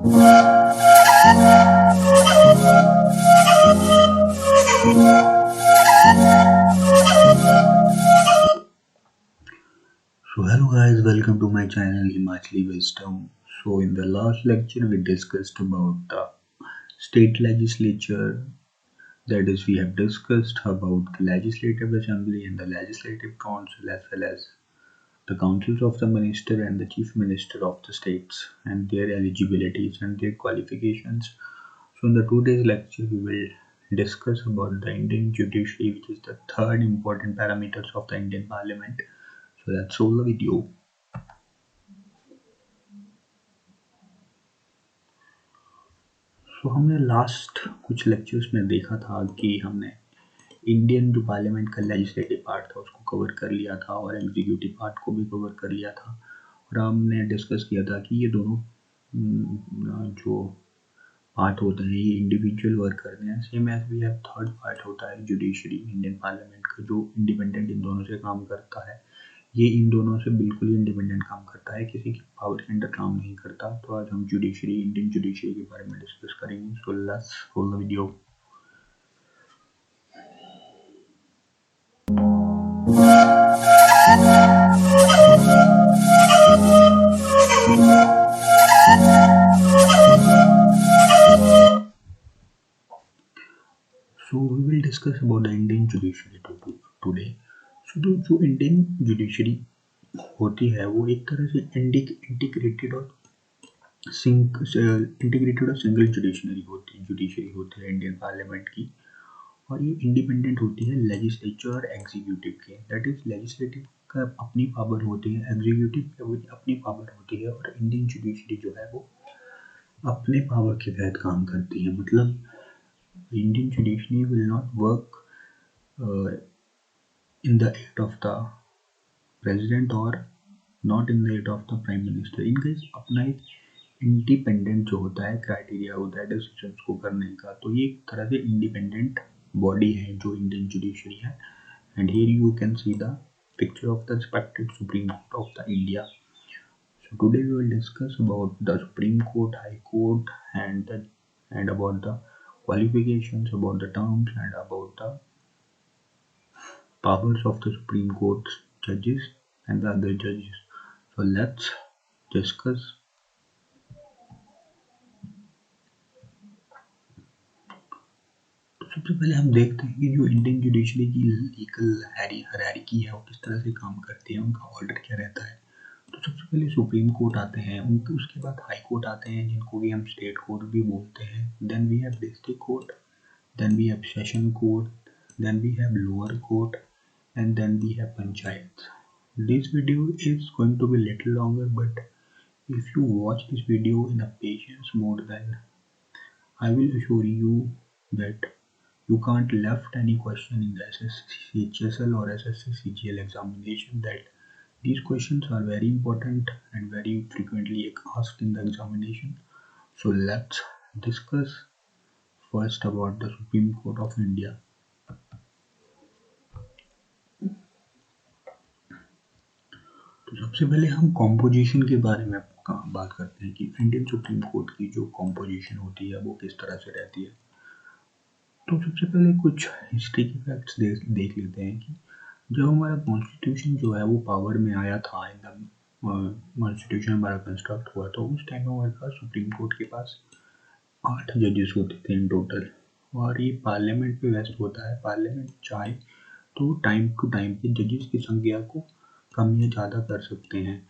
So hello guys, welcome to my channel Himachali Wisdom. So in the last lecture we discussed about the state legislature. That is, we have discussed about the legislative assembly and the legislative council, as well as the councils of the minister and the chief minister of the states, and their eligibilities and their qualifications. So in the today's lecture we will discuss about the Indian judiciary, which is the third important parameters of the Indian parliament. So let's roll the video. तो हमने last कुछ lectures में देखा था कि हमने Indian जो parliament का लेजिस्लेटिव पार्ट था उसको कवर कर लिया था और एग्जीक्यूटिव पार्ट को भी कवर कर लिया था, और हमने डिस्कस किया था कि ये दोनों जो पार्ट होते हैं ये इंडिविजुअल वर्क करते हैं। Same as we have third part होता है जुडिशरी इंडियन पार्लियामेंट का, जो इंडिपेंडेंट इन दोनों से काम करता है। ये इन दोनों से बिल्कुल ही इंडिपेंडेंट काम करता है, किसी की पावर के अंडर काम नहीं करता। तो आज हम जुडिशरी इंडियन जुडिशरी के बारे में डिस्कस करेंगे। So let's roll the video. So we will discuss about the Indian judiciary today. So जो इंडियन जुडिशरी होती है वो एक तरह से इंटीग्रेटेड और सिंगल जुडिशरी होती है इंडियन पार्लियामेंट की, और ये इंडिपेंडेंट होती है लेजिस्लेचर और एग्जीक्यूटिव के। दैट इज लेजिस्लेटिव का अपनी पावर होती है, एग्जीक्यूटिव की अपनी पावर होती है, और इंडियन जुडिशरी जो है वो अपने पावर के तहत काम करती है। मतलब Indian judiciary will not work in the aid of the president or not in the aid of the prime minister। इनका अपना एक इंडिपेंडेंट जो होता है क्राइटेरिया होता है डिसीजंस को करने का। तो ये एक तरह से इंडिपेंडेंट बॉडी है जो इंडियन जुडिशरी है। And here you can see the picture of the respected supreme Court of the India. So today we will discuss about the Supreme Court, High Court, and about the qualifications, about the terms, and about the powers of the Supreme Court judges and the other judges. So let's discuss। तो सबसे पहले हम देखते हैं कि जो Indian judiciary की legal hierarchy है वो किस तरह से काम करती है, उनका ऑर्डर क्या रहता है। तो सबसे पहले सुप्रीम कोर्ट आते हैं, उनके उसके बाद हाई कोर्ट आते हैं जिनको भी हम स्टेट कोर्ट भी बोलते हैं। Then we have district court, then we have session court, then we have lower court, and then we have panchayats. This video is going to be little longer, but if you watch this video in a patience mode, then I will assure you that you can't left any question in the SSC HSL or SSC CGL examination, that these questions are very important and very frequently asked in the examination. So let's discuss first about the Supreme Court of India. तो सबसे पहले हम composition के बारे में बात करते हैं कि इंडियन सुप्रीम कोर्ट की जो कॉम्पोजिशन होती है वो किस तरह से रहती है। तो सबसे पहले कुछ हिस्ट्री के फैक्ट्स देख लेते हैं कि जब हमारा कॉन्स्टिट्यूशन जो है वो पावर में आया था, इन द कॉन्स्टिट्यूशन हमारा कंस्ट्रक्ट हुआ, तो उस टाइम हमारे पास सुप्रीम कोर्ट के पास 8 जजेस होते थे इन टोटल, और ये पार्लियामेंट पे वेस्ट होता है। पार्लियामेंट चाहे तो टाइम टू टाइम पे जजेस की संख्या को कम या ज़्यादा कर सकते हैं।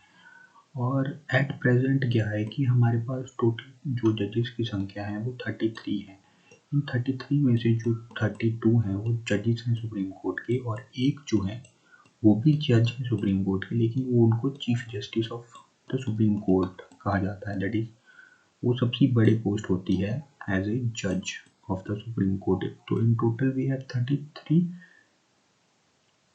और एट प्रेजेंट क्या है कि हमारे पास टोटल जो जजेस की संख्या है वो 33 है। इन 33 में से जो 32 हैं वो जजेस हैं सुप्रीम कोर्ट के, और एक जो है वो भी जज है सुप्रीम कोर्ट के, लेकिन वो उनको chief justice of the supreme court कहा जाता है। दैट इज वो सबसे बड़ी पोस्ट होती है एज ए जज ऑफ द सुप्रीम कोर्ट। तो in total we have 33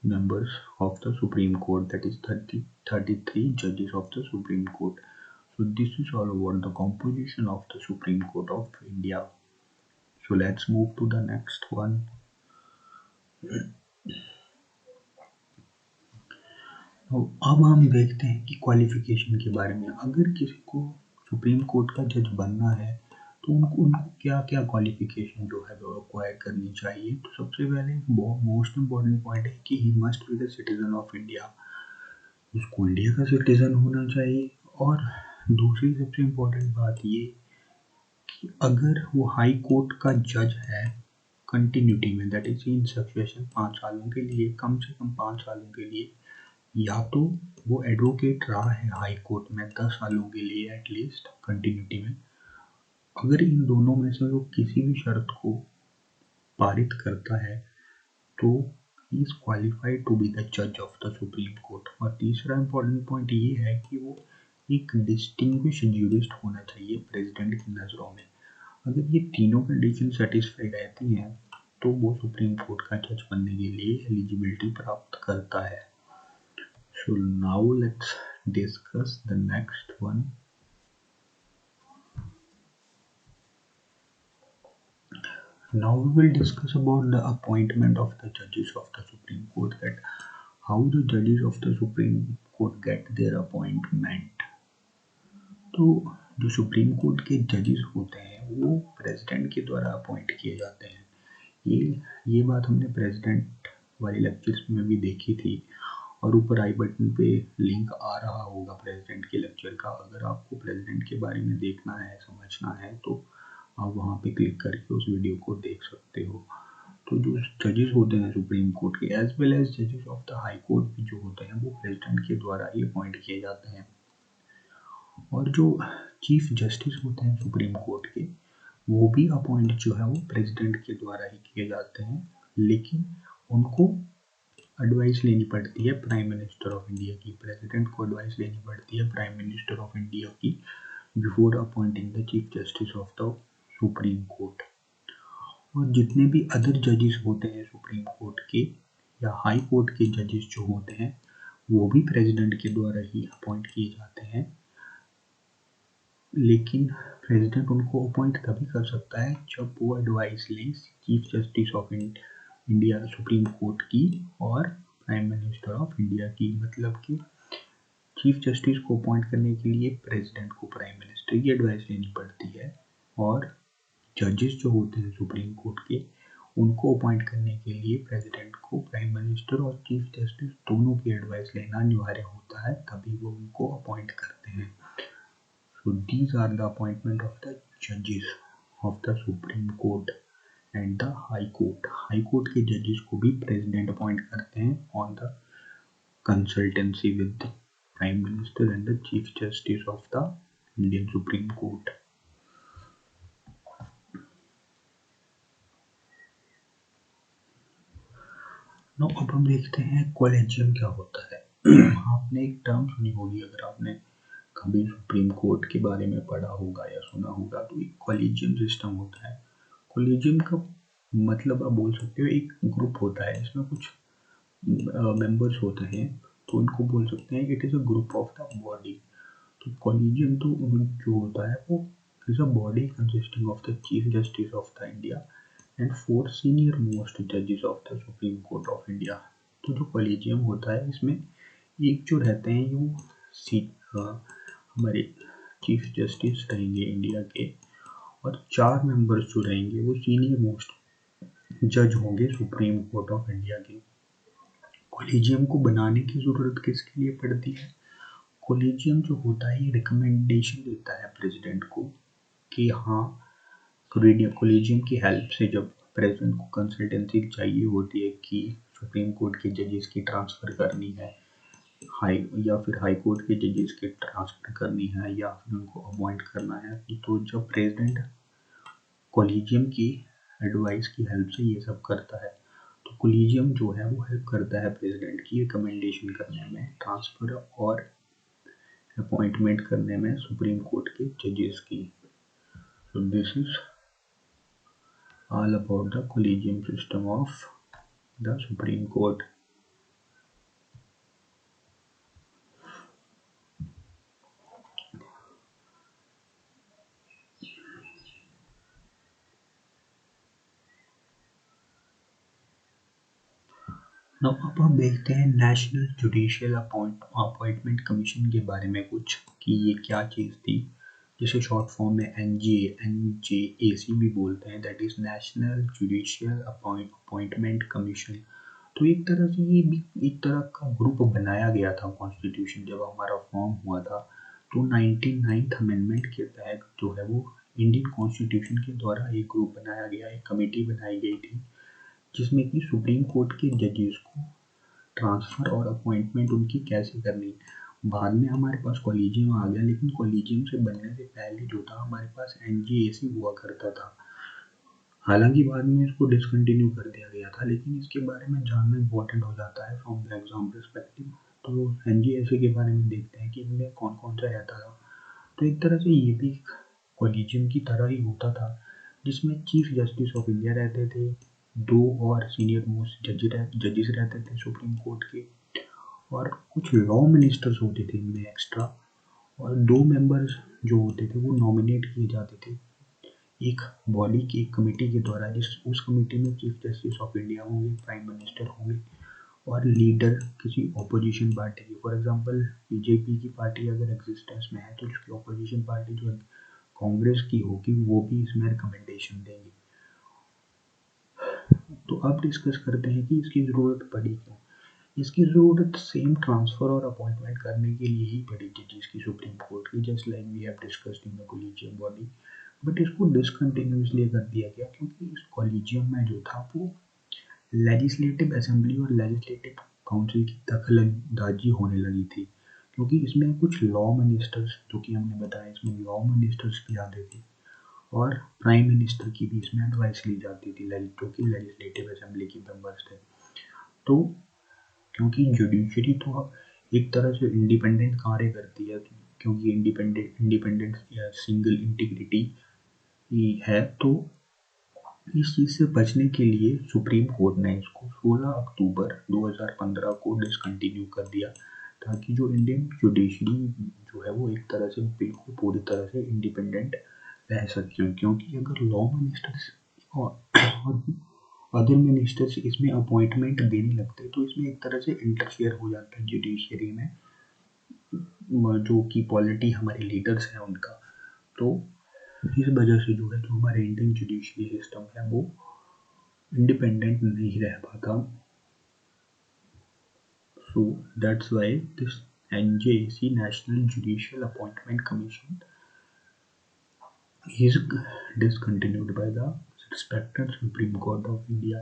members of the Supreme Court, that is 33 judges of the Supreme Court. So this is all about the composition of the Supreme Court of India. So let's move to the next one. तो अब हम देखते हैं कि qualification के बारे में। अगर किसी को सुप्रीम कोर्ट का जज बनना है तो उनको क्या क्या क्वालिफिकेशन जो है वो एक्वायर करनी चाहिए। तो सबसे पहले मोस्ट इम्पॉर्टेंट पॉइंट है कि he must be the citizen of India, उसको इंडिया का सिटीजन होना चाहिए। और दूसरी सबसे इम्पोर्टेंट बात ये कि अगर वो हाई कोर्ट का जज है कंटिन्यूटी में, दैट इज इन सक्सेशन 5 सालों के लिए, कम से कम 5 सालों के लिए, या तो वो एडवोकेट रहा है हाई कोर्ट में 10 सालों के लिए एटलीस्ट कंटिन्यूटी में, अगर इन दोनों में से वो किसी भी शर्त को पारित करता है तो he is qualified to be the जज ऑफ द सुप्रीम कोर्ट। और तीसरा इम्पोर्टेंट पॉइंट ये है कि वो एक डिस्टिंग्विश ज्यूरिस्ट होना चाहिए प्रेसिडेंट की नज़रों में। अगर ये तीनों कंडीशन सेटिस्फाई रहती हैं तो वो सुप्रीम कोर्ट का जज बनने के लिए एलिजिबिलिटी प्राप्त करता है। So now let's discuss the next one. Now we will discuss about the appointment of the judges of the Supreme Court, that how the judges of the Supreme Court get their appointment. तो जो supreme court के जजेस होते हैं वो president के द्वारा appoint किए जाते हैं। ये बात हमने प्रेसिडेंट वाले लेक्चर्स में भी देखी थी और ऊपर आई बटन पे लिंक आ रहा होगा प्रेसिडेंट के लेक्चर का। अगर आपको प्रेसिडेंट के बारे में देखना है, समझना है, तो आप वहाँ पे क्लिक करके उस वीडियो को देख सकते हो। तो जो जजेस होते हैं सुप्रीम कोर्ट के एज वेल एज जजेस ऑफ द हाई कोर्ट भी जो होते हैं वो प्रेसिडेंट के द्वारा ही अपॉइंट किए जाते हैं। और जो चीफ जस्टिस होते हैं सुप्रीम कोर्ट के वो भी अपॉइंट जो है वो प्रेसिडेंट के द्वारा ही किए जाते हैं, लेकिन उनको एडवाइस लेनी पड़ती है प्राइम मिनिस्टर ऑफ इंडिया की। प्रेसिडेंट को एडवाइस लेनी पड़ती है प्राइम मिनिस्टर ऑफ इंडिया की before appointing the chief justice of the supreme court. और जितने भी अदर जजेस होते हैं सुप्रीम कोर्ट के या हाई कोर्ट के जजेस जो होते हैं वो भी प्रेसिडेंट के द्वारा ही अपॉइंट किए जाते हैं, लेकिन प्रेसिडेंट उनको अपॉइंट तभी कर सकता है जब वो एडवाइस लें chief justice of India supreme court की और प्राइम मिनिस्टर ऑफ इंडिया की। मतलब कि चीफ जस्टिस को अपॉइंट करने के लिए प्रेसिडेंट को प्राइम मिनिस्टर की एडवाइस लेनी पड़ती है और जजेस जो होते हैं सुप्रीम कोर्ट के उनको अपॉइंट करने के लिए प्रेसिडेंट को प्राइम मिनिस्टर और चीफ जस्टिस दोनों की एडवाइस लेना अनिवार्य होता है, तभी वो उनको अपॉइंट करते हैं। So these are the appointment of the judges of the Supreme Court and the High Court. High Court के judges को भी president अपॉइंट करते हैं on the consultancy with the Prime Minister and the Chief Justice of the Indian Supreme Court. Now अब हम देखते हैं collegium क्या होता है। आपने एक टर्म सुनी होगी अगर आपने कभी सुप्रीम कोर्ट के बारे में पढ़ा होगा या सुना होगा, तो एक कॉलेजियम सिस्टम होता है। कॉलेजियम का मतलब आप बोल सकते हो एक ग्रुप होता है, इसमें कुछ मेंबर्स होते हैं, तो उनको बोल सकते हैं it is a group of the body. तो कॉलेजियम तो जो होता है वो is a body consisting of the chief justice of the India and 4 senior most जजेस of the supreme Court of India. तो जो कॉलेजियम होता है इसमें एक जो रहते हैं वो हमारे चीफ जस्टिस रहेंगे इंडिया के, और 4 मेंबर्स जो रहेंगे वो सीनियर मोस्ट जज होंगे सुप्रीम कोर्ट ऑफ इंडिया के। कॉलेजियम को बनाने की ज़रूरत किसके लिए पड़ती है? कॉलेजियम जो होता है ये रिकमेंडेशन देता है प्रेसिडेंट को कि हाँ, कॉलेजियम की हेल्प से जब प्रेसिडेंट को कंसल्टेंसी चाहिए होती है कि सुप्रीम कोर्ट के जजेस की ट्रांसफ़र करनी है हाई कोर्ट के जजेस की ट्रांसफ़र करनी है या फिर उनको अपॉइंट करना है, तो जब प्रेसिडेंट कॉलेजियम की एडवाइस की हेल्प से ये सब करता है तो कॉलेजियम जो है वो हेल्प करता है प्रेसिडेंट की रिकमेंडेशन करने में, ट्रांसफ़र और अपॉइंटमेंट करने में सुप्रीम कोर्ट के जजेस की। So this is all about the collegium system of the Supreme Court. Now अब हम देखते हैं नेशनल जुडिशियल अपॉइंटमेंट कमीशन के बारे में कुछ कि ये क्या चीज़ थी। जिसे शॉर्ट फॉर्म में NJAC भी बोलते हैं, that is national judicial appointment commission. तो एक तरह से ये भी एक तरह का ग्रुप बनाया गया था कॉन्स्टिट्यूशन जब हमारा फॉर्म हुआ था। तो 99th अमेंडमेंट के तहत जो है वो इंडियन कॉन्स्टिट्यूशन के द्वारा एक ग्रुप बनाया गया, एक कमेटी बनाई गई थी, जिसमें कि सुप्रीम कोर्ट के जजेस को ट्रांसफ़र और अपॉइंटमेंट उनकी कैसे करनी। बाद में हमारे पास कॉलेजियम आ गया, लेकिन कॉलेजियम से बनने से पहले जो था हमारे पास NJAC हुआ करता था। हालांकि बाद में इसको डिसकंटिन्यू कर दिया गया था, लेकिन इसके बारे में जानना इम्पोर्टेंट हो जाता है फ्रॉम द एग्जाम परस्पेक्टिव। तो NJAC के बारे में देखते हैं कि इनमें कौन कौन सा रहता था। तो एक तरह से ये भी कॉलेजियम की तरह ही होता था, जिसमें चीफ जस्टिस ऑफ इंडिया रहते थे, दो और सीनियर मोस्ट जजेस रहते थे सुप्रीम कोर्ट के, और कुछ लॉ मिनिस्टर्स होते थे इनमें एक्स्ट्रा, और दो मेंबर्स जो होते थे वो नॉमिनेट किए जाते थे एक बॉडी की, एक कमेटी के द्वारा, जिस उस कमेटी में चीफ जस्टिस ऑफ इंडिया होंगे, प्राइम मिनिस्टर होंगे, और लीडर किसी ऑपोजिशन पार्टी की। फॉर एग्जांपल बीजेपी की पार्टी अगर एग्जिस्टेंस में है तो उसकी ऑपोजिशन पार्टी जो कांग्रेस की होगी वो भी इसमें रिकमेंडेशन देंगी। तो अब डिस्कस करते हैं कि इसकी ज़रूरत पड़ी क्यों। इसकी ज़रूरत सेम ट्रांसफ़र और अपॉइंटमेंट करने के लिए ही पड़ी थी जिसकी सुप्रीम कोर्ट की, just like we have discussed in the collegium body. But इसको डिसकंटिन्यू इसलिए कर दिया गया क्योंकि इस कॉलेजियम में जो था वो लेजिस्लेटिव असेंबली और लेजिस्लेटिव काउंसिल की दखलंदाजी होने लगी थी, क्योंकि इसमें कुछ लॉ मिनिस्टर्स, जो कि हमने बताया इसमें लॉ मिनिस्टर्स भी आते थे, और प्राइम मिनिस्टर की भी इसमें एडवाइस ली जाती थी, जो कि लेजिस्लेटिव असेंबली के मेंबर्स थे। तो क्योंकि जुडिशरी तो एक तरह से इंडिपेंडेंट कार्य करती है, क्योंकि इंडिपेंडेंट या सिंगल इंटीग्रिटी है, तो इस चीज़ से बचने के लिए सुप्रीम कोर्ट ने इसको 16 अक्टूबर 2015 को डिसकंटिन्यू कर दिया, ताकि जो इंडियन जुडिशरी जो है वो एक तरह से बिल्कुल पूरी तरह से इंडिपेंडेंट रह सके। क्योंकि अगर लॉ मिनिस्टर्स और अदर मिनिस्टर्स इसमें अपॉइंटमेंट देने लगते तो इसमें एक तरह से इंटरफेयर हो जाता है जुडिशरी में, जो कि पॉलिटी हमारे लीडर्स हैं उनका। तो इस वजह से जो है जो हमारे इंडियन जुडिशरी सिस्टम है वो इंडिपेंडेंट नहीं रह पाता। So that's why this NJAC national judicial appointment commission is discontinued by the respected Supreme Court of India.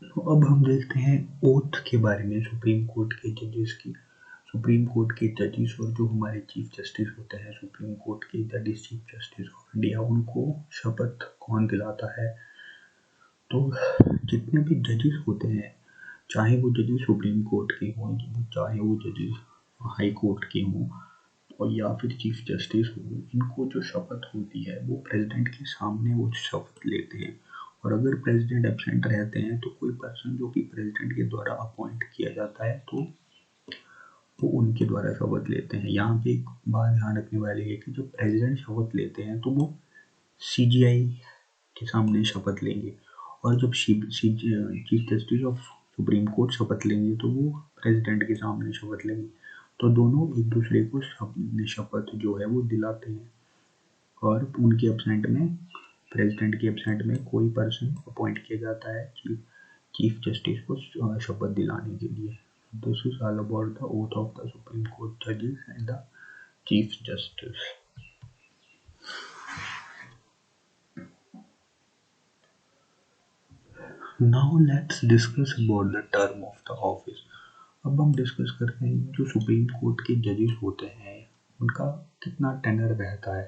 तो अब हम देखते हैं ओथ के बारे में सुप्रीम कोर्ट के जजेस की। सुप्रीम कोर्ट के जजेस और जो हमारे चीफ जस्टिस होते हैं सुप्रीम कोर्ट के, that is chief justice of India, उनको शपथ कौन दिलाता है। तो जितने भी जजेस होते हैं, चाहे वो जजेस सुप्रीम कोर्ट के हों, चाहे वो जजेस हाई कोर्ट के हों, और या फिर चीफ जस्टिस हो, इनको जो शपथ होती है वो प्रेसिडेंट के सामने वो शपथ लेते हैं। और अगर प्रेसिडेंट एब्सेंट रहते हैं तो कोई पर्सन जो कि प्रेसिडेंट के द्वारा अपॉइंट किया जाता है तो वो उनके द्वारा शपथ लेते हैं। यहाँ पे एक बात ध्यान रखने वाली है कि जब प्रेसिडेंट शपथ लेते हैं तो वो CGI के सामने शपथ लेंगे, और जब chief justice of supreme court शपथ लेंगे तो वो प्रेसिडेंट के सामने शपथ लेंगे। तो दोनों एक दूसरे को शपथ जो है वो दिलाते हैं, और उनके एब्सेंट में, प्रेसिडेंट के एब्सेंट में कोई पर्सन अपॉइंट किया जाता है चीफ जस्टिस को शपथ दिलाने के लिए। This is all about the oath of the supreme Court जजेस and the chief justice. Now let's discuss about the term of the office. अब हम डिस्कस करते हैं जो सुप्रीम कोर्ट के जजेस होते हैं उनका कितना टेनर रहता है।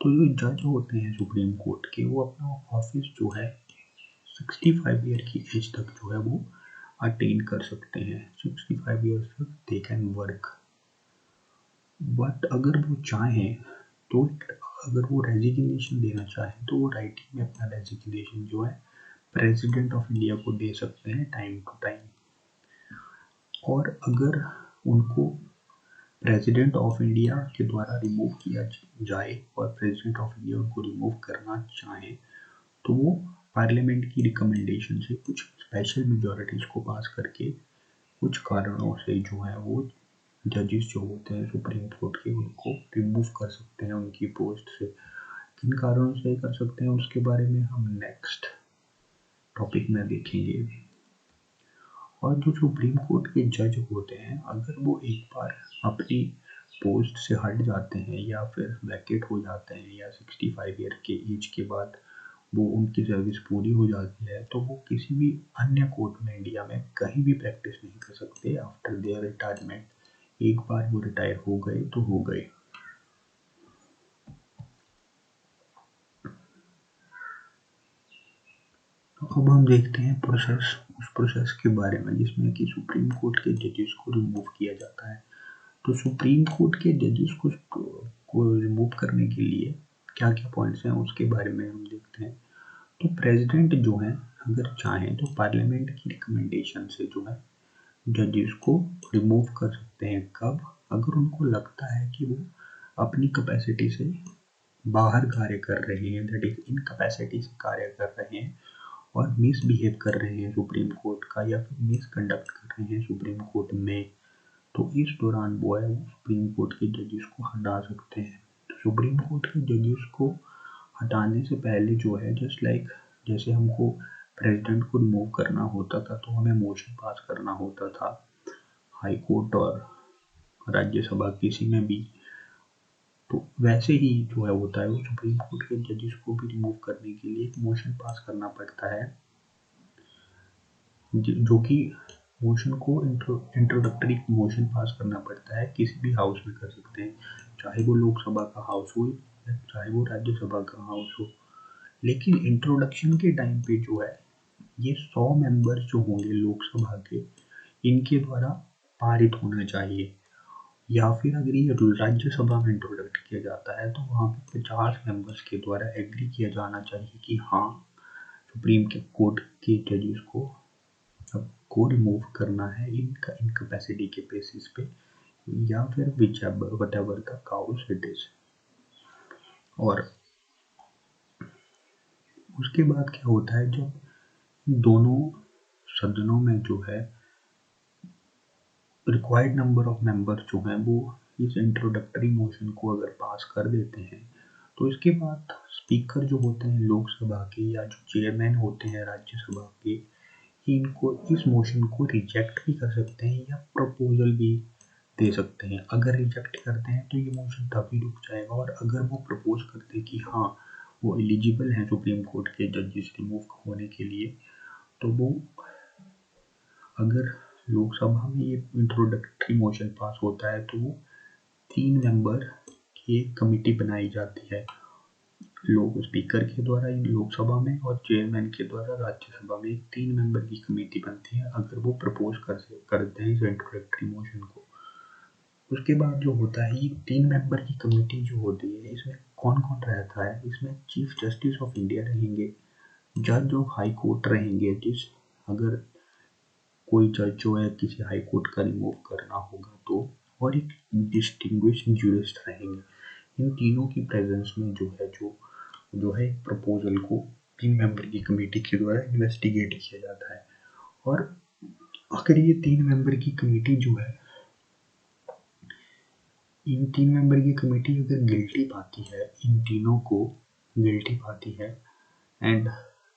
तो जो जज होते हैं सुप्रीम कोर्ट के, वो अपना ऑफिस जो है 65 ईयर की एज तक जो है वो अटेन कर सकते हैं। 65 ईयर्स तक दे कैन वर्क। बट अगर वो चाहें तो अगर वो रेजिग्नेशन देना चाहें तो वो राइटिंग में अपना रेजिग्नेशन जो है प्रेसिडेंट ऑफ इंडिया को दे सकते हैं टाइम टू टाइम। और अगर उनको प्रेसिडेंट ऑफ इंडिया के द्वारा रिमूव किया जाए और प्रेसिडेंट ऑफ इंडिया उनको रिमूव करना चाहे तो वो पार्लियामेंट की रिकमेंडेशन से कुछ स्पेशल मेजॉरिटीज़ को पास करके कुछ कारणों से जो है वो जजेस जो होते हैं सुप्रीम कोर्ट के उनको रिमूव कर सकते हैं उनकी पोस्ट से। किन कारणों से कर सकते हैं उसके बारे में हम नेक्स्ट टॉपिक में देखेंगे। और जो सुप्रीम कोर्ट के जज होते हैं अगर वो एक बार अपनी पोस्ट से हट जाते हैं या फिर वैकेट हो जाते हैं या 65 ईयर के एज के बाद वो उनकी सर्विस पूरी हो जाती है तो वो किसी भी अन्य कोर्ट में इंडिया में कहीं भी प्रैक्टिस नहीं कर सकते आफ्टर देयर रिटायरमेंट। एक बार वो रिटायर हो गए तो हो गए। तो अब हम देखते हैं प्रोसेस, उस प्रोसेस के बारे में जिसमें कि सुप्रीम कोर्ट के जजेस को रिमूव किया जाता है। तो सुप्रीम कोर्ट के जजेस को रिमूव करने के लिए क्या क्या पॉइंट्स हैं उसके बारे में हम देखते हैं। तो प्रेसिडेंट जो है अगर चाहें तो पार्लियामेंट की रिकमेंडेशन से जो है जजेस को रिमूव कर सकते हैं। कब? अगर उनको लगता है कि वो अपनी कैपेसिटी से बाहर कार्य कर रहे हैं, दैट इज इनकैपेसिटी से कार्य कर रहे हैं और मिसबिहेव कर रहे हैं सुप्रीम कोर्ट का या फिर मिसकंडक्ट कर रहे हैं सुप्रीम कोर्ट में, तो इस दौरान वो है वो सुप्रीम कोर्ट के जजेस को हटा सकते हैं। तो सुप्रीम कोर्ट के जजेस को हटाने से पहले जो है जस्ट लाइक जैसे हमको प्रेसिडेंट को रिमूव करना होता था तो हमें मोशन पास करना होता था हाई कोर्ट और राज्यसभा किसी में भी, तो वैसे ही जो है होता है वो सुप्रीम कोर्ट के जजेस को भी रिमूव करने के लिए एक मोशन पास करना पड़ता है जो कि मोशन को इंट्रोडक्टरी मोशन पास करना पड़ता है। किसी भी हाउस में कर सकते हैं, चाहे वो लोकसभा का हाउस हो या चाहे वो राज्यसभा का हाउस हो। लेकिन इंट्रोडक्शन के टाइम पे जो है ये 100 मेंबर्स जो होंगे लोकसभा के इनके द्वारा पारित होना चाहिए, या फिर अगर ये राज्यसभा में इंट्रोडक्ट किया जाता है तो वहाँ पे 50 मेंबर्स के द्वारा एग्री किया जाना चाहिए कि हाँ सुप्रीम के कोर्ट के जजेस को रिमूव करना है इनका इनकैपेसिटी के बेसिस पे या फिर what ever the cows it is. और उसके बाद क्या होता है जब दोनों सदनों में जो है रिक्वायर्ड नंबर ऑफ मेंबर जो हैं वो इस इंट्रोडक्टरी मोशन को अगर पास कर देते हैं तो इसके बाद स्पीकर जो होते हैं लोकसभा के या जो चेयरमैन होते हैं राज्यसभा के इनको इस मोशन को रिजेक्ट भी कर सकते हैं या प्रपोजल भी दे सकते हैं। अगर रिजेक्ट करते हैं तो ये मोशन तभी रुक जाएगा और अगर वो प्रपोज करते हैं कि हाँ वो एलिजिबल हैं सुप्रीम कोर्ट के जजेस रिमूव होने के लिए तो वो अगर लोकसभा में ये इंट्रोडक्टरी मोशन पास होता है तो वो 3 मेंबर की एक कमेटी बनाई जाती है लोक स्पीकर के द्वारा इन लोकसभा में और चेयरमैन के द्वारा राज्यसभा में 3 मेंबर की कमेटी बनती है अगर वो प्रपोज करते हैं इस इंट्रोडक्टरी मोशन को। उसके बाद जो होता है ये 3 मेंबर की कमेटी जो होती है इसमें कौन कौन रहता है, इसमें चीफ जस्टिस ऑफ इंडिया रहेंगे, जज ऑफ हाई कोर्ट रहेंगे जिस अगर कोई जज जो है किसी हाई कोर्ट का रिमूव करना होगा तो, और एक डिस्टिंग्विश्ड जूरिस्ट रहेंगे। इन तीनों की प्रेजेंस में जो है प्रपोजल को 3 मेंबर की कमेटी के द्वारा इन्वेस्टिगेट किया जाता है। और अगर ये 3 मेंबर की कमेटी जो है इन 3 मेंबर की कमेटी अगर गिल्टी पाती है, इन तीनों को गिल्टी पाती है एंड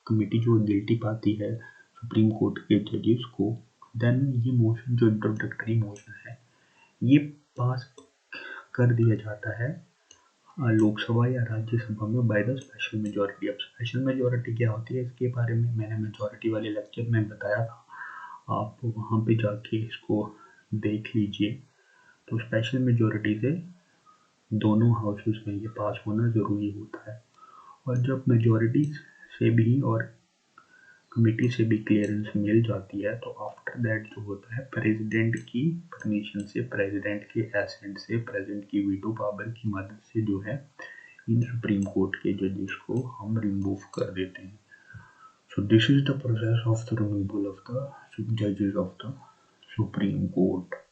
कमेटी जो गिल्टी पाती है सुप्रीम कोर्ट के जजेस को, देन ये मोशन जो इंट्रोडक्टरी मोशन है ये पास कर दिया जाता है लोकसभा या राज्यसभा में बाय द स्पेशल मेजोरिटी। अब स्पेशल मेजोरिटी क्या होती है इसके बारे में मैंने मेजोरिटी वाले लेक्चर में बताया था, आप वहाँ पे जाके इसको देख लीजिए। तो स्पेशल मेजोरिटी से दोनों हाउसेस में ये पास होना ज़रूरी होता है और जब मेजोरिटी से भी और कमेटी से भी क्लियरेंस मिल जाती है तो आफ्टर दैट जो होता है प्रेसिडेंट की परमिशन से, प्रेसिडेंट के एसेंट से, प्रेसिडेंट की वीटो पावर की मदद से जो है इन सुप्रीम कोर्ट के जजेस को हम रिमूव कर देते हैं। So this is the process of the removal of the जजेस ऑफ द सुप्रीम कोर्ट।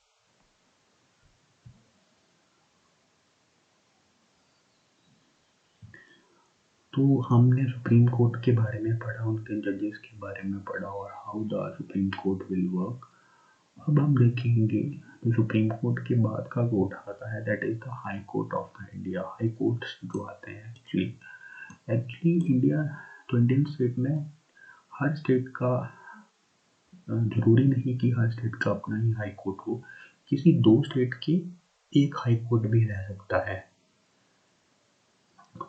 तो हमने सुप्रीम कोर्ट के बारे में पढ़ा, उनके जजेस के बारे में पढ़ा और how the supreme court will work. अब हम देखेंगे तो सुप्रीम कोर्ट के बाद का कोर्ट आता है, that is the high Court of the India. High court जो आते हैं एक्चुअली इंडिया तो इंडियन स्टेट में हर स्टेट का जरूरी नहीं कि हर स्टेट का अपना ही हाई कोर्ट हो, किसी दो स्टेट के एक हाई कोर्ट भी रह सकता है।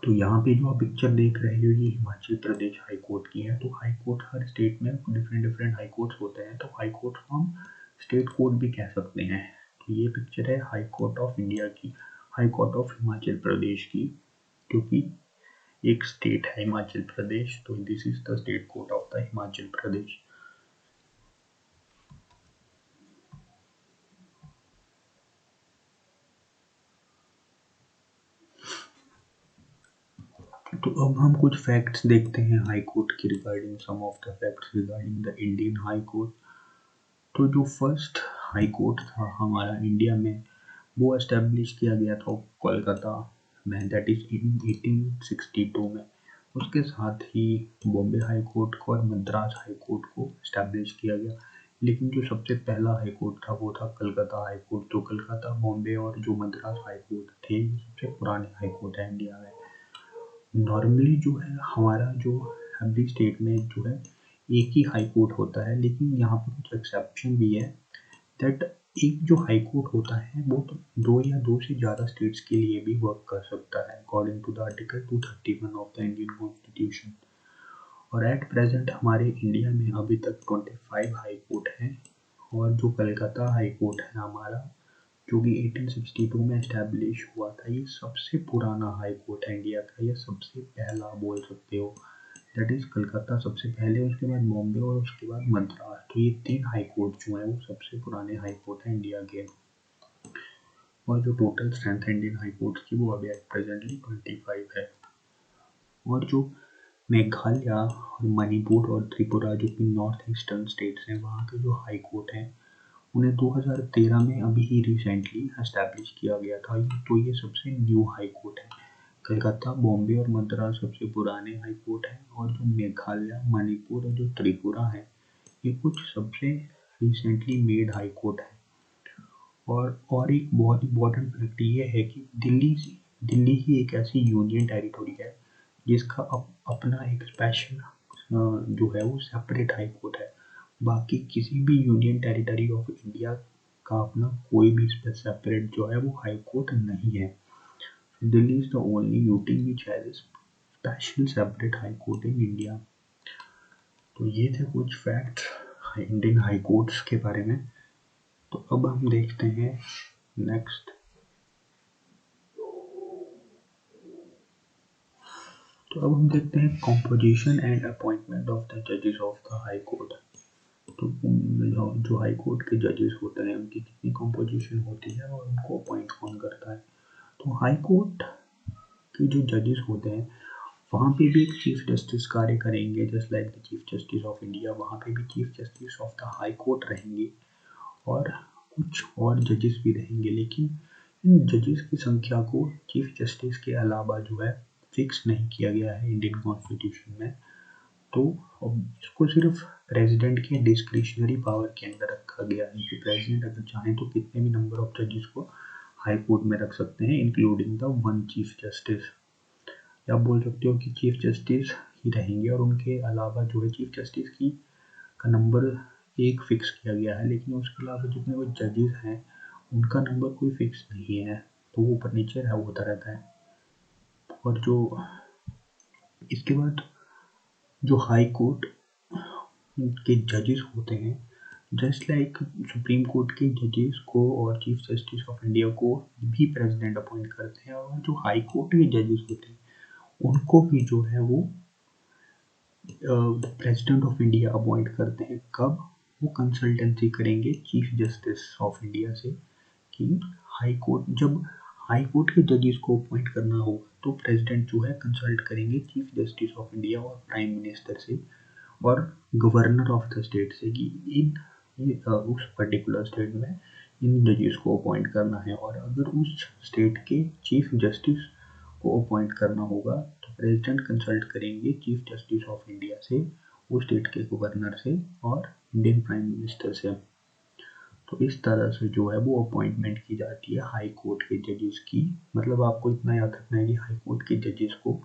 तो यहाँ पे जो आप पिक्चर देख रहे हो ये हिमाचल प्रदेश हाई कोर्ट की है। तो हाई कोर्ट हर स्टेट में डिफरेंट हाई कोर्ट्स होते हैं, तो हाई कोर्ट को हम स्टेट कोर्ट भी कह सकते हैं। तो ये पिक्चर है हाई कोर्ट ऑफ इंडिया की, High Court of Himachal Pradesh की, क्योंकि एक स्टेट है हिमाचल प्रदेश, तो this is the state court of the Himachal Pradesh. तो अब हम कुछ फैक्ट्स देखते हैं हाई कोर्ट की regarding, some of the facts regarding the Indian High Court. तो जो फर्स्ट हाई कोर्ट था हमारा इंडिया में, वो एस्टेब्लिश किया गया था कोलकाता में, दैट इज इन 1862 में। उसके साथ ही बॉम्बे हाई कोर्ट को और मद्रास हाई कोर्ट को एस्टेब्लिश किया गया। लेकिन जो सबसे पहला हाई कोर्ट था वो था कलकत्ता हाई कोर्ट। तो कलकत्ता, बॉम्बे और जो मद्रास हाई कोर्ट थे, ये सबसे पुराने हाई कोर्ट है इंडिया में। नॉर्मली जो है हमारा जो एवरी स्टेट में जो है एक ही हाई कोर्ट होता है, लेकिन यहाँ पर कुछ एक्सेप्शन भी है, दैट एक जो हाई कोर्ट होता है वो तो दो या दो से ज़्यादा स्टेट्स के लिए भी वर्क कर सकता है, according to the article 231 of the Indian constitution. और एट प्रेजेंट हमारे इंडिया में अभी तक 25 हाई कोर्ट हैं। और जो कलकत्ता हाई कोर्ट है हमारा, जो कि 1862 में एस्टैब्लिश हुआ था, ये सबसे पुराना हाई कोर्ट है इंडिया का, ये सबसे पहला बोल सकते हो। दैट इज कलकत्ता सबसे पहले, उसके बाद बॉम्बे और उसके बाद मद्रास। तो ये तीन हाई कोर्ट जो हैं वो सबसे पुराने हाई कोर्ट हैं इंडिया के। और जो टोटल स्ट्रेंथ है इंडियन हाई कोर्ट की वो अभी एट प्रेजेंटली 25 है। और जो मेघालय और मणिपुर और त्रिपुरा जो कि नॉर्थ ईस्टर्न स्टेट्स हैं, वहाँ के जो हाई कोर्ट हैं उन्हें 2013 में अभी ही रिसेंटली एस्टैब्लिश किया गया था। तो ये सबसे न्यू हाई कोर्ट है। कलकत्ता, बॉम्बे और मद्रास सबसे पुराने हाई कोर्ट हैं, और जो मेघालय, मणिपुर और जो त्रिपुरा है, ये कुछ सबसे रिसेंटली मेड हाई कोर्ट है। और एक बहुत इम्पोर्टेंट फैक्ट ये है कि दिल्ली ही एक ऐसी यूनियन टेरिटरी है जिसका अपना एक स्पेशल जो है वो सेपरेट हाई कोर्ट है। बाकी किसी भी यूनियन टेरिटरी ऑफ इंडिया का अपना कोई भी सेपरेट जो है वो हाई कोर्ट नहीं है। Delhi is the only UT which has special separate high court in India. तो ये थे कुछ फैक्ट्स इंडियन हाई कोर्ट्स के बारे में। तो अब हम देखते हैं नेक्स्ट। तो अब हम देखते हैं composition and appointment of the जजेस ऑफ द हाई कोर्ट। तो जो हाई कोर्ट के जजेस होते हैं उनकी कितनी कॉम्पोजिशन होती है और उनको अपॉइंट कौन करता है। तो हाई कोर्ट के जो जजेस होते हैं वहाँ पे भी एक चीफ जस्टिस कार्य करेंगे, just like the chief justice of India. वहाँ पे भी chief justice of the high court रहेंगे और कुछ और जजेस भी रहेंगे, लेकिन इन जजेस की संख्या को चीफ जस्टिस के अलावा जो है फिक्स नहीं किया गया है इंडियन कॉन्स्टिट्यूशन में। तो इसको सिर्फ प्रेसिडेंट के डिस्क्रिशनरी पावर के अंदर रखा गया है कि प्रेसिडेंट अगर चाहें तो कितने भी नंबर ऑफ जजेस को हाई कोर्ट में रख सकते हैं, including the one chief justice. या आप बोल सकते हो कि चीफ जस्टिस ही रहेंगे और उनके अलावा जो है चीफ जस्टिस की का नंबर एक फिक्स किया गया है, लेकिन उसके अलावा जितने वो जजेस हैं उनका नंबर कोई फिक्स नहीं है, तो वो ऊपर नीचे है होता रहता है। और जो इसके बाद जो हाई कोर्ट के जजेस होते हैं, जस्ट लाइक सुप्रीम कोर्ट के जजेस को और चीफ जस्टिस ऑफ इंडिया को भी प्रेसिडेंट अपॉइंट करते हैं, और जो हाई कोर्ट के जजेस होते हैं उनको भी जो है वो प्रेसिडेंट ऑफ इंडिया अपॉइंट करते हैं। कब? वो कंसल्टेंसी करेंगे चीफ जस्टिस ऑफ इंडिया से कि हाई कोर्ट, जब हाई कोर्ट के जजेस को अपॉइंट करना होगा तो प्रेसिडेंट जो है कंसल्ट करेंगे चीफ जस्टिस ऑफ इंडिया और प्राइम मिनिस्टर से और गवर्नर ऑफ द स्टेट से कि उस पर्टिकुलर स्टेट में इन जजेस को अपॉइंट करना है। और अगर उस स्टेट के चीफ जस्टिस को अपॉइंट करना होगा तो प्रेसिडेंट कंसल्ट करेंगे चीफ जस्टिस ऑफ इंडिया से, उस स्टेट के गवर्नर से और इंडियन प्राइम मिनिस्टर से। तो इस तरह से जो है वो अपॉइंटमेंट की जाती है हाई कोर्ट के जजेस की। मतलब आपको इतना याद रखना है कि हाई कोर्ट के जजेस को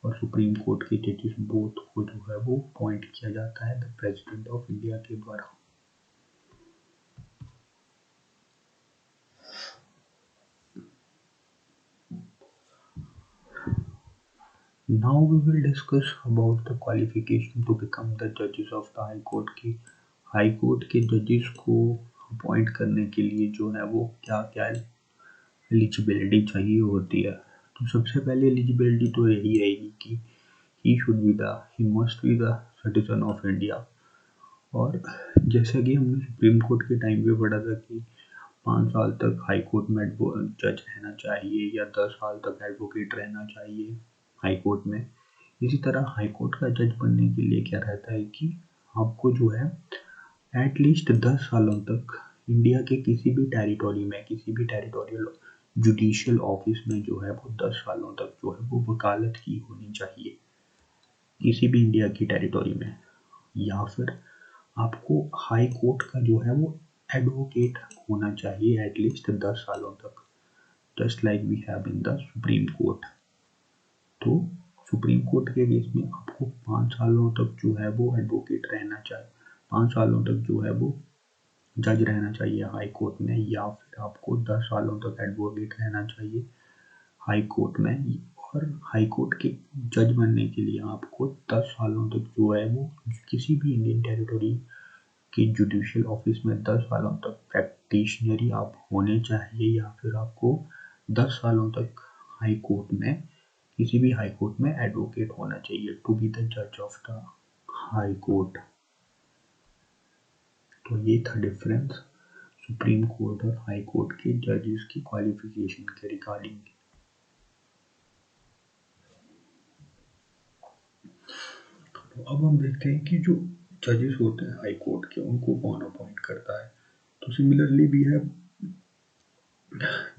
और सुप्रीम कोर्ट के जजेस बोथ को जो है वो अपॉइंट किया जाता है द प्रेसिडेंट ऑफ इंडिया के द्वारा। Now we will discuss about the qualification to become the judges of the High Court की हाई कोर्ट के जजेस को अपॉइंट करने के लिए जो है वो क्या क्या एलिजिबिलिटी चाहिए होती है। तो सबसे पहले एलिजिबिलिटी तो यही रहेगी कि he must be the citizen of India. और जैसा कि हमने सुप्रीम कोर्ट के टाइम पे पढ़ा था कि 5 साल तक हाई कोर्ट में जज रहना चाहिए या 10 साल तक एडवोकेट रहना चाहिए हाई कोर्ट में। इसी तरह हाई कोर्ट का जज बनने के लिए क्या रहता है कि आपको जो है एटलीस्ट 10 सालों तक इंडिया के किसी भी टेरिटोरी में, किसी भी टेरिटोरियल जुडिशियल ऑफिस में जो है वो 10 सालों तक जो है वो वकालत की होनी चाहिए किसी भी इंडिया की टेरिटोरी में। या फिर आपको हाई कोर्ट का जो है वो एडवोकेट होना चाहिए एटलीस्ट 10 सालों तक, just like we have in the supreme court. तो सुप्रीम कोर्ट के केस में आपको 5 सालों तक जो है वो एडवोकेट रहना चाहिए, 5 सालों तक जो है वो जज रहना चाहिए हाई कोर्ट में, या फिर आपको 10 सालों तक एडवोकेट रहना चाहिए हाई कोर्ट में। और हाई कोर्ट के जज बनने के लिए आपको 10 सालों तक जो है वो किसी भी इंडियन टेरिटोरी के जुडिशियल ऑफिस में 10 सालों तक प्रैक्टिशनरी आप होने चाहिए, या फिर आपको 10 सालों तक हाई कोर्ट में, किसी भी हाई कोर्ट में एडवोकेट होना चाहिए टू बी द जज ऑफ द हाई कोर्ट। तो ये था डिफरेंस सुप्रीम कोर्ट और हाई कोर्ट के जजेस की क्वालिफिकेशन के रिगार्डिंग। तो अब हम देखते हैं कि जो जजेस होते हैं हाई कोर्ट के उनको कौन अपॉइंट करता है। तो सिमिलरली भी है,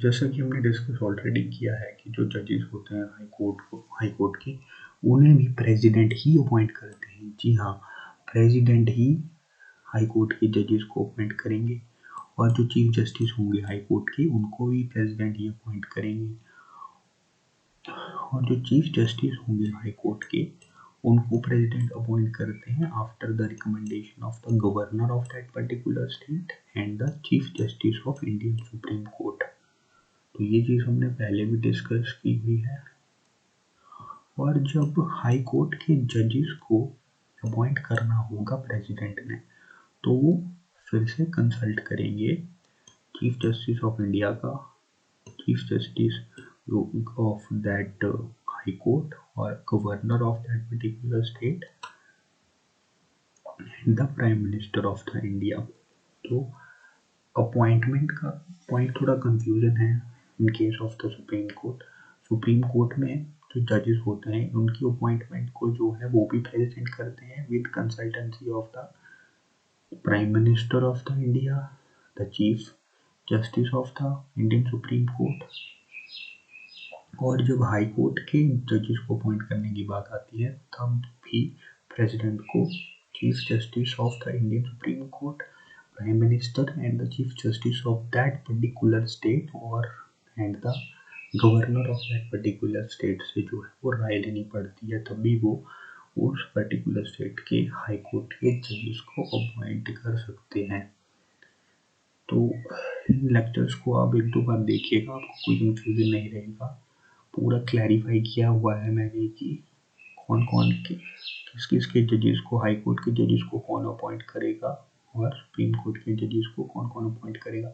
जैसा कि हमने डिस्कस ऑलरेडी किया है कि जो जजेस होते हैं हाई कोर्ट के, उन्हें भी प्रेसिडेंट ही अपॉइंट करते हैं। जी हाँ, प्रेसिडेंट ही हाई कोर्ट के जजेस को अपॉइंट करेंगे, और जो चीफ जस्टिस होंगे हाई कोर्ट के उनको भी प्रेसिडेंट ही अपॉइंट करेंगे। और जो चीफ जस्टिस होंगे हाई कोर्ट के उनको प्रेसिडेंट अपॉइंट करते हैं after the recommendation of the governor of that particular state and the chief justice of Indian Supreme court. तो ये चीज़ हमने पहले भी डिस्कस की हुई है। और जब हाई कोर्ट के जजेस को अपॉइंट करना होगा प्रेसिडेंट ने, तो वो फिर से कंसल्ट करेंगे चीफ जस्टिस ऑफ इंडिया का, chief justice of that high Court और governor of that particular state and the prime minister of the India. तो अपॉइंटमेंट का पॉइंट थोड़ा कंफ्यूजन है in case of the supreme Court. Supreme Court में जो जजेस होते हैं उनकी अपॉइंटमेंट को जो है वो भी प्रेजेंट करते हैं with consultancy of the prime minister of the India, the chief justice of the Indian Supreme court. और जब हाई कोर्ट के जजेस को अपॉइंट करने की बात आती है तब भी प्रेसिडेंट को chief justice of the Indian Supreme Court, prime minister and the chief justice of that particular state और and the governor of that particular state से जो है वो राय लेनी पड़ती है, तभी वो उस पर्टिकुलर स्टेट के हाई कोर्ट के जजेस को अपॉइंट कर सकते हैं। तो इन लेक्चर्स को आप 1-2 बार देखिएगा, आपको कोई कंफ्यूजन नहीं रहेगा। पूरा क्लैरिफाई किया हुआ है मैंने कि कौन कौन के किस किस के जजेस को, हाई कोर्ट के जजेस को कौन अपॉइंट करेगा और सुप्रीम कोर्ट के जजेस को कौन कौन अपॉइंट करेगा।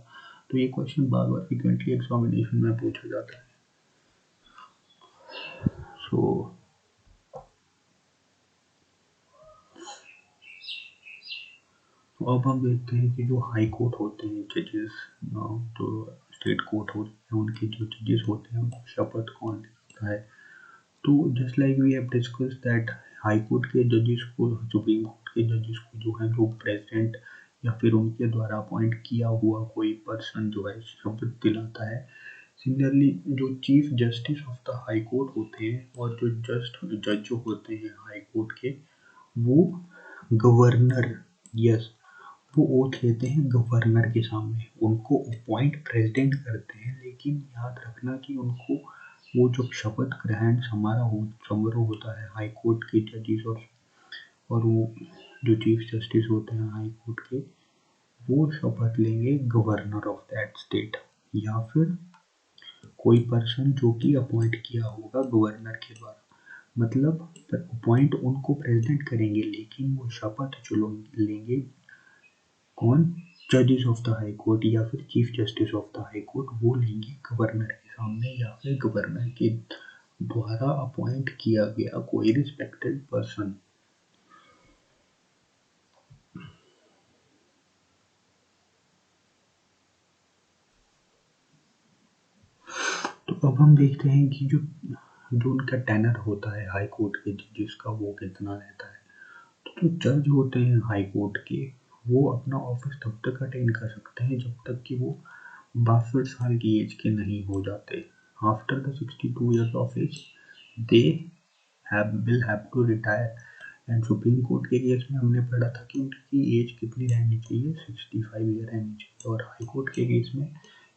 तो ये क्वेश्चन बार बार फ्रिक्वेंटली एग्जामिनेशन में पूछा जाता है। सो अब हम देखते हैं कि जो हाई कोर्ट होते हैं जजेस, जो स्टेट कोर्ट होते हैं उनके जो जजेस होते हैं उनको शपथ कौन दिलाता है। तो just like we have discuss that high court के जजेस को, सुप्रीम कोर्ट के जजेस को जो है वो प्रेसिडेंट या फिर उनके द्वारा अपॉइंट किया हुआ कोई पर्सन जो है शपथ दिलाता है। सिमिलरली जो chief justice of the high court होते हैं और जो जज जो होते हैं हाई कोर्ट के, वो गवर्नर, यस, वो ओथ लेते हैं गवर्नर के सामने, उनको अपॉइंट प्रेसिडेंट करते हैं, लेकिन याद रखना कि उनको वो जो शपथ ग्रहण समारोह होता है हाई कोर्ट के जजेस और वो जो चीफ जस्टिस होते हैं हाई कोर्ट के, वो शपथ लेंगे गवर्नर ऑफ दैट स्टेट या फिर कोई पर्सन जो कि अपॉइंट किया होगा गवर्नर के द्वारा। मतलब अपॉइंट उनको प्रेसिडेंट करेंगे, लेकिन वो शपथ जो लेंगे कौन, जजेस ऑफ द हाई कोर्ट या फिर chief justice of the high court, वो लेंगे गवर्नर के सामने या फिर गवर्नर के द्वारा अपॉइंट किया गया कोई रिस्पेक्टेड पर्सन। तो अब हम देखते हैं कि जो जो उनका टेनर होता है हाई कोर्ट के जजेस का, वो कितना रहता है। तो जो जज होते हैं हाई कोर्ट के, वो अपना ऑफिस तब तक अटेंड कर सकते हैं जब तक कि वो 62 साल की एज के नहीं हो जाते। After the 62 years of age they will have to retire. And supreme court के केस में हमने पढ़ा था कि उनकी एज कितनी रहनी चाहिए, 65 ईयर रहनी चाहिए, और हाई कोर्ट के केस में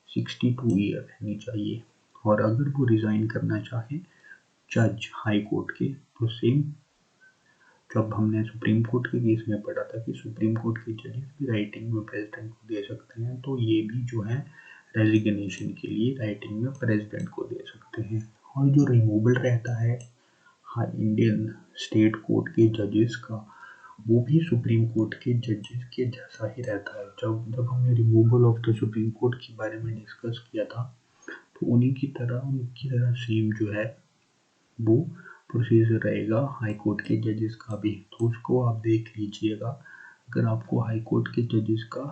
62 ईयर रहनी चाहिए। और अगर वो रिजाइन करना चाहे जज हाई कोर्ट के, तो सेम जब हमने सुप्रीम कोर्ट के केस में पढ़ा था कि सुप्रीम कोर्ट के जजेस भी राइटिंग में प्रेसिडेंट को दे सकते हैं, तो ये भी जो है रेजिग्नेशन के लिए राइटिंग में प्रेसिडेंट को दे सकते हैं। और जो रिमूवल रहता है इंडियन स्टेट कोर्ट के जजेस का, वो भी सुप्रीम कोर्ट के जजेस के जैसा ही रहता है। जब हमने removal of the supreme court के बारे में डिस्कस किया था, तो उनकी तरह सेम जो है वो प्रोसीजर रहेगा हाई कोर्ट के जजेस का भी। तो उसको आप देख लीजिएगा। अगर आपको हाई कोर्ट के जजेस का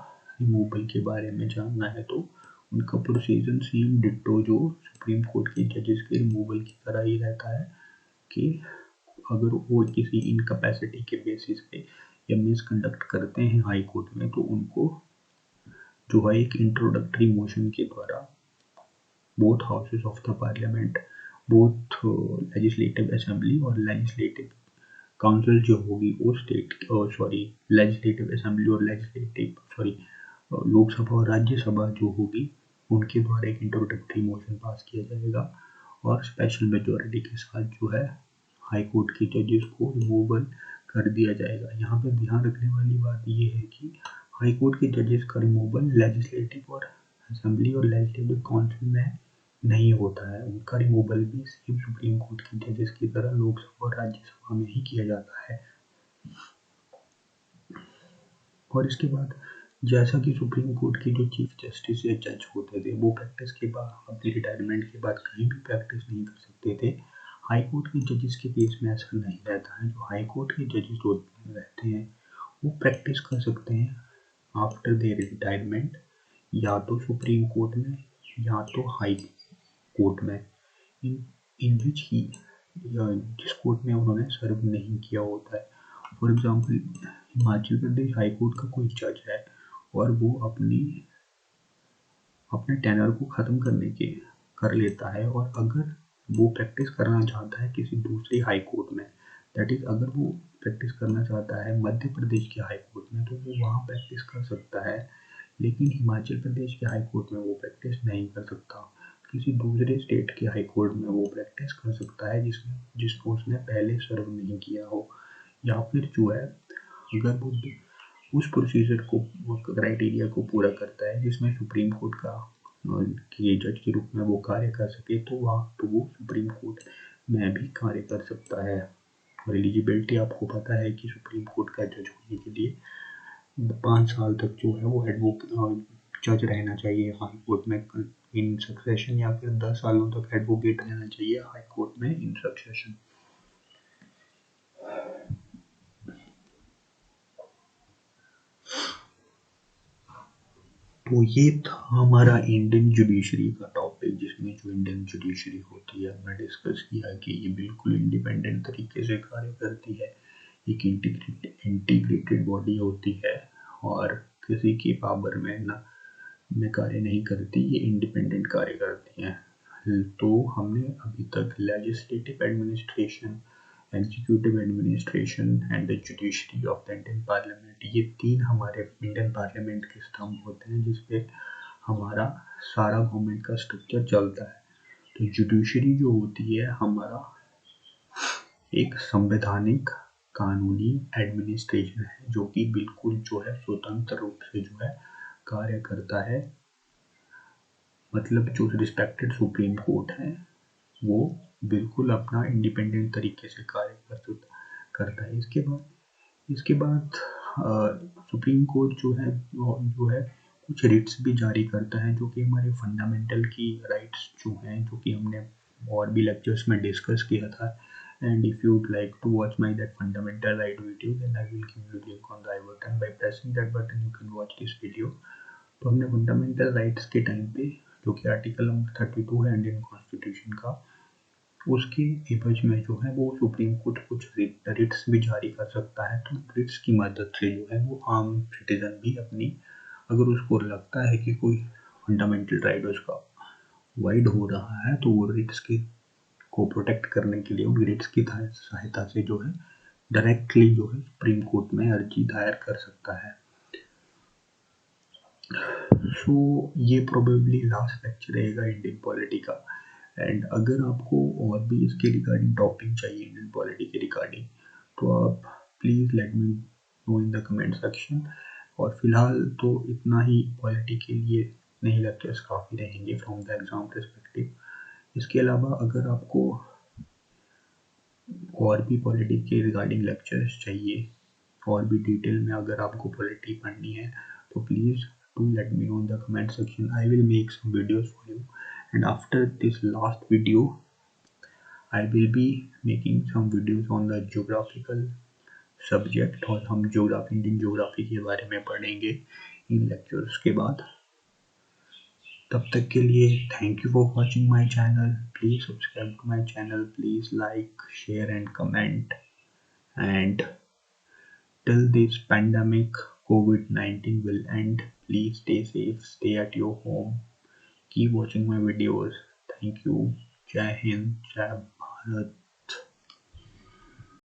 रिमूवल के बारे में जानना है, तो उनका प्रोसीजर सेम डिट्टो जो सुप्रीम कोर्ट के जजेस के रिमूवल की तरह ही रहता है कि अगर वो किसी इनकैपेसिटी के बेसिस पे या मिसकंडक्ट करते हैं हाई कोर्ट में, तो उनको जो है एक इंट्रोडक्टरी मोशन के द्वारा both houses of the parliament, both legislative assembly और लेजिस्लेटिव काउंसिल जो होगी वो स्टेट लेजिस्लेटिव असेंबली और लोकसभा और राज्यसभा जो होगी, उनके द्वारा एक इंट्रोडक्टरी मोशन पास किया जाएगा और स्पेशल मेजोरिटी के साथ जो है हाई कोर्ट के जजेस को रिमूवल कर दिया जाएगा। यहाँ पे ध्यान रखने वाली बात ये है कि हाई कोर्ट के जजेस का रिमूवल लेजिस्लेटिव और असेंबली और लेजिस्लेटिव काउंसिल में नहीं होता है। उनका रिमूवल भी सेम सुप्रीम कोर्ट के जजेस की तरह लोकसभा और राज्यसभा में ही किया जाता है। और इसके बाद जैसा कि सुप्रीम कोर्ट के जो चीफ जस्टिस या जज होते थे, वो प्रैक्टिस के बाद अपनी रिटायरमेंट के बाद कहीं भी प्रैक्टिस नहीं कर सकते थे। हाई कोर्ट के जजेस के केस में ऐसा नहीं रहता है। जो हाई कोर्ट के जजेस रहते हैं, वो प्रैक्टिस कर सकते हैं आफ्टर देयर रिटायरमेंट, या तो सुप्रीम कोर्ट में या तो हाई कोर्ट में, इन विच ही जिस कोर्ट में उन्होंने सर्व नहीं किया होता है। For example, Himachal Pradesh high court का कोई जज है और वो अपने टेनर को ख़त्म कर लेता है, और अगर वो प्रैक्टिस करना चाहता है किसी दूसरी हाई कोर्ट में, दैट इज़ अगर वो प्रैक्टिस करना चाहता है मध्य प्रदेश के हाई कोर्ट में, तो वो वहाँ प्रैक्टिस कर सकता है। लेकिन हिमाचल प्रदेश के हाई कोर्ट में वो प्रैक्टिस नहीं कर सकता। किसी दूसरे स्टेट के हाई कोर्ट में वो प्रैक्टिस कर सकता है जिसको उसने पहले सर्व नहीं किया हो, या फिर जो है अगर वो उस प्रोसीजर को, क्राइटेरिया को पूरा करता है जिसमें सुप्रीम कोर्ट का के जज के रूप में वो कार्य कर सके, तो वो सुप्रीम कोर्ट में भी कार्य कर सकता है। और एलिजिबिलिटी आपको पता है कि सुप्रीम कोर्ट का जज होने के लिए 5 साल तक जो है वो जज रहना चाहिए हाई कोर्ट में इन सक्सेशन, या फिर 10 सालों तक एडवोकेट रहना चाहिए हाई कोर्ट में इन सक्सेशन। तो ये था हमारा इंडियन जुडिशरी का टॉपिक, जिसमें जो इंडियन जुडिशरी होती है हमने डिस्कस किया कि ये बिल्कुल इंडिपेंडेंट तरीके से कार्य करती है, एक इंटीग्रेटेड बॉडी होती है और किसी की पावर में कार्य नहीं करती, ये इंडिपेंडेंट कार्य करती हैं। तो हमने अभी तक legislative administration, executive administration and the judiciary of the Indian parliament. ये 3 हमारे इंडियन पार्लियामेंट के स्तंभ होते हैं जिसपे हमारा सारा गवर्नमेंट का स्ट्रक्चर चलता है। तो जुडिशरी जो होती है हमारा एक संवैधानिक कानूनी एडमिनिस्ट्रेशन है जो कि बिल्कुल जो है स्वतंत्र रूप से जो है कार्य करता है। मतलब जो रिस्पेक्टेड सुप्रीम कोर्ट है वो बिल्कुल अपना इंडिपेंडेंट तरीके से कार्य करता है। इसके बाद सुप्रीम कोर्ट जो है कुछ रिट्स भी जारी करता है जो कि हमारे फंडामेंटल की राइट्स जो हैं, जो कि हमने और भी लेक्चर्स में डिस्कस किया था। And if you would like to watch my that fundamental right video then I will give you link on the I button. By pressing that button you can watch this video. तो हमने fundamental rights के time पे, जो कि article number 32 है Indian constitution का, उसके एवज में जो है वो सुप्रीम कोर्ट कुछ रिट्स भी जारी कर सकता है। तो रिट्स की मदद से जो है वो आम सिटीजन भी अपनी, अगर उसको लगता है कि कोई फंडामेंटल राइट उसका वाइड हो रहा है तो वो रिट्स के को प्रोटेक्ट करने के लिए उन रिट्स की सहायता से जो है डायरेक्टली जो है सुप्रीम कोर्ट में अर्जी दायर कर सकता है। सो ये प्रोबेबली लास्ट लेक्चर रहेगा इंडियन पॉलिटी का। एंड अगर आपको और भी इसके रिगार्डिंग टॉपिक चाहिए इंडियन पॉलिटी के रिगार्डिंग तो आप please let me know in the comment section. और फिलहाल तो इतना ही पॉलिटी के लिए, नहीं लेक्चर्स काफ़ी रहेंगे फ्रॉम द एग्ज़ाम पर्सपेक्टिव। इसके अलावा अगर आपको और भी पॉलिटी के रिगार्डिंग लेक्चर्स चाहिए और भी डिटेल में अगर आपको पॉलिटी पढ़नी है तो please do let me know in the comment section. I will make some videos for you, and after this last video I will be making some videos on the geographical subject, और हम geography, Indian geography के बारे में पढ़ेंगे इन lectures के बाद। तब तक के लिए thank you for watching my channel. Please subscribe to my channel, please like, share and comment. And till this pandemic COVID-19 will end, please stay safe, stay at your home, keep watching my videos. Thank you. Jai Hind, Jai Bharat.